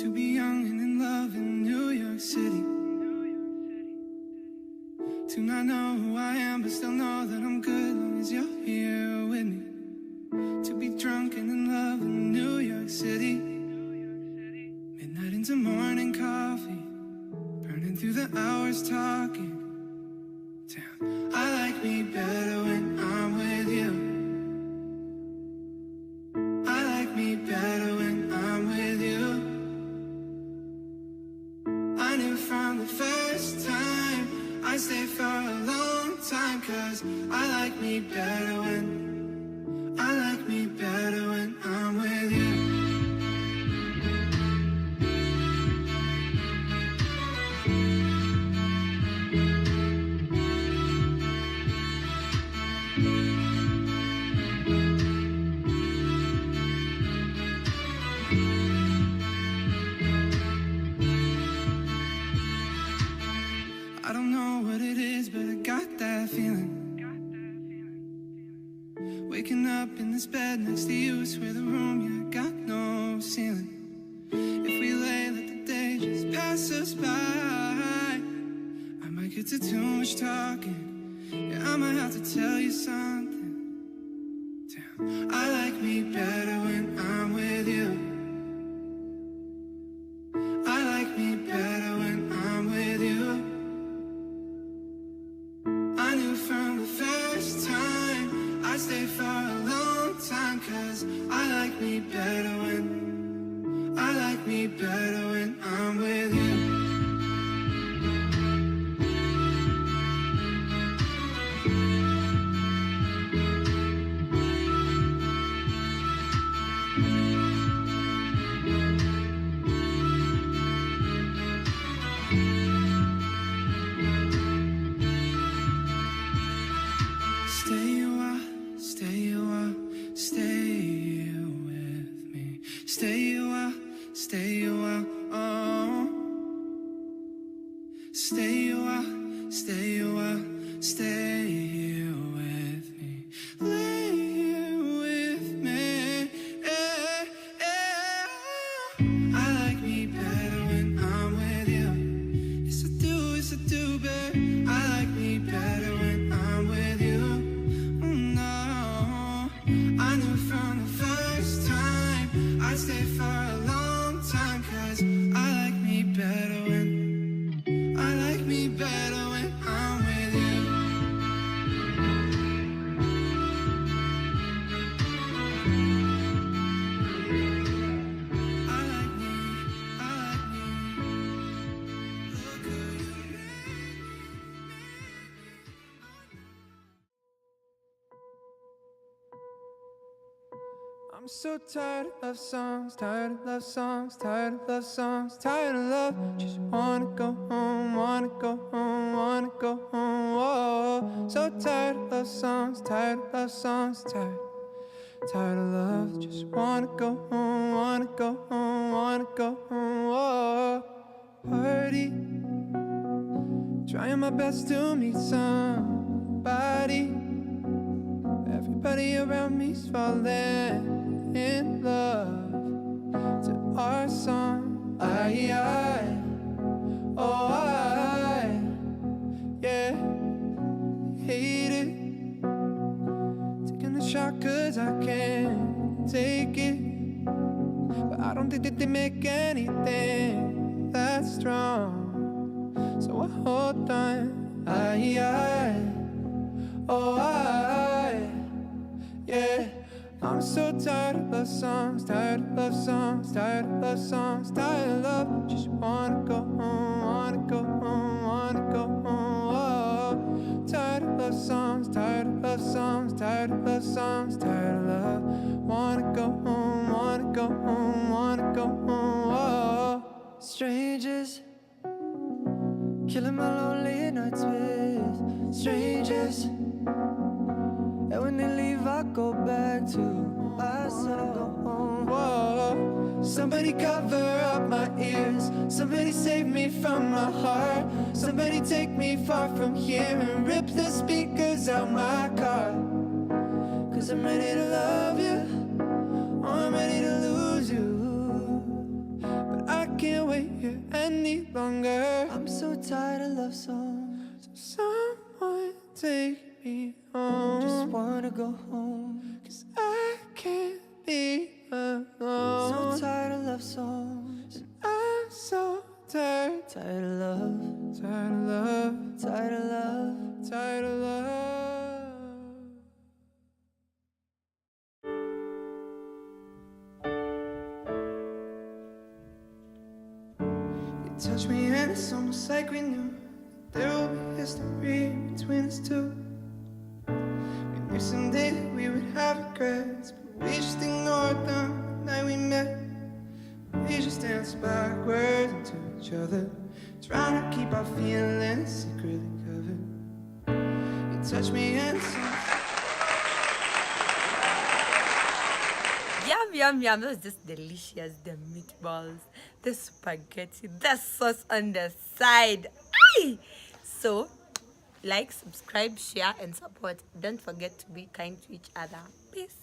To be young and in love in New York City. To not know who I am, but still know that I'm good long as you're here with me. To be drunk and in love in New York City. Midnight into morning coffee, burning through the hours talking. Damn, I like me better when I'm with you. I like me better when I'm with you. I knew from the first time I stay for a long time, 'cause I like me better when I'm with you. I don't know what it is, but I got that feeling. Waking up in this bed next to you, I swear the room, yeah, got no ceiling. If we lay, let the day just pass us by. I might get to too much talking. Yeah, I might have to tell you something. Damn, I like me better when I'm with you. I like me better when I'm with you. I knew from the first time I stay for a long time, 'cause I like me better when I'm with you. Stay a while, oh. Stay a while, stay a while, stay here with me. Lay here with me, yeah, yeah. I like me better when I'm with you. Yes I do, babe. I like me better when I'm with you. Oh no, I knew from the first time I'd stay for a long time, 'cause I like me better when I'm with you. I like me. Look who you made me. I'm so tired of love songs, tired of love songs, tired of love songs, tired of love. Just wanna go home, wanna go home, wanna go home. Whoa. So tired of love songs, tired of love songs, tired of love. Just wanna go home, wanna go home, wanna go home. Whoa. Party, trying my best to meet somebody. Everybody around me's falling in love to our song. Yeah, hate it. Taking a shot 'cause I can't take it. But I don't think that they make anything that strong. So I hold on. Yeah. I'm so tired of love songs, tired of love songs, tired of love songs, tired of love. Just wanna go home, wanna go home, wanna go home. Whoa. Tired of love songs, tired of love songs, tired of love songs, tired of love. Wanna go home, wanna go home, wanna go home. Whoa. Strangers, killing my lonely nights with strangers. And when they leave, I go back to us and go home. Whoa. Somebody cover up my ears. Somebody save me from my heart. Somebody take me far from here and rip the speakers out my car. 'Cause I'm ready to love you, or I'm ready to lose you. But I love song. So someone take me home. Just wanna go home. 'Cause I can't be alone. So tired of love songs. And I'm so tired. Tired of love. Tired of love. Tired of love. Tired of love. You touch me and it's almost like we knew there will be history between us two. We knew someday that we would have regrets, but we just ignored them the night we met. We just danced backwards into each other, trying to keep our feelings secretly covered. You touch me and it's Yum, yum, yum. That was just delicious. The meatballs, the spaghetti, the sauce on the side. Aye! So, like, subscribe, share, and support. Don't forget to be kind to each other. Peace.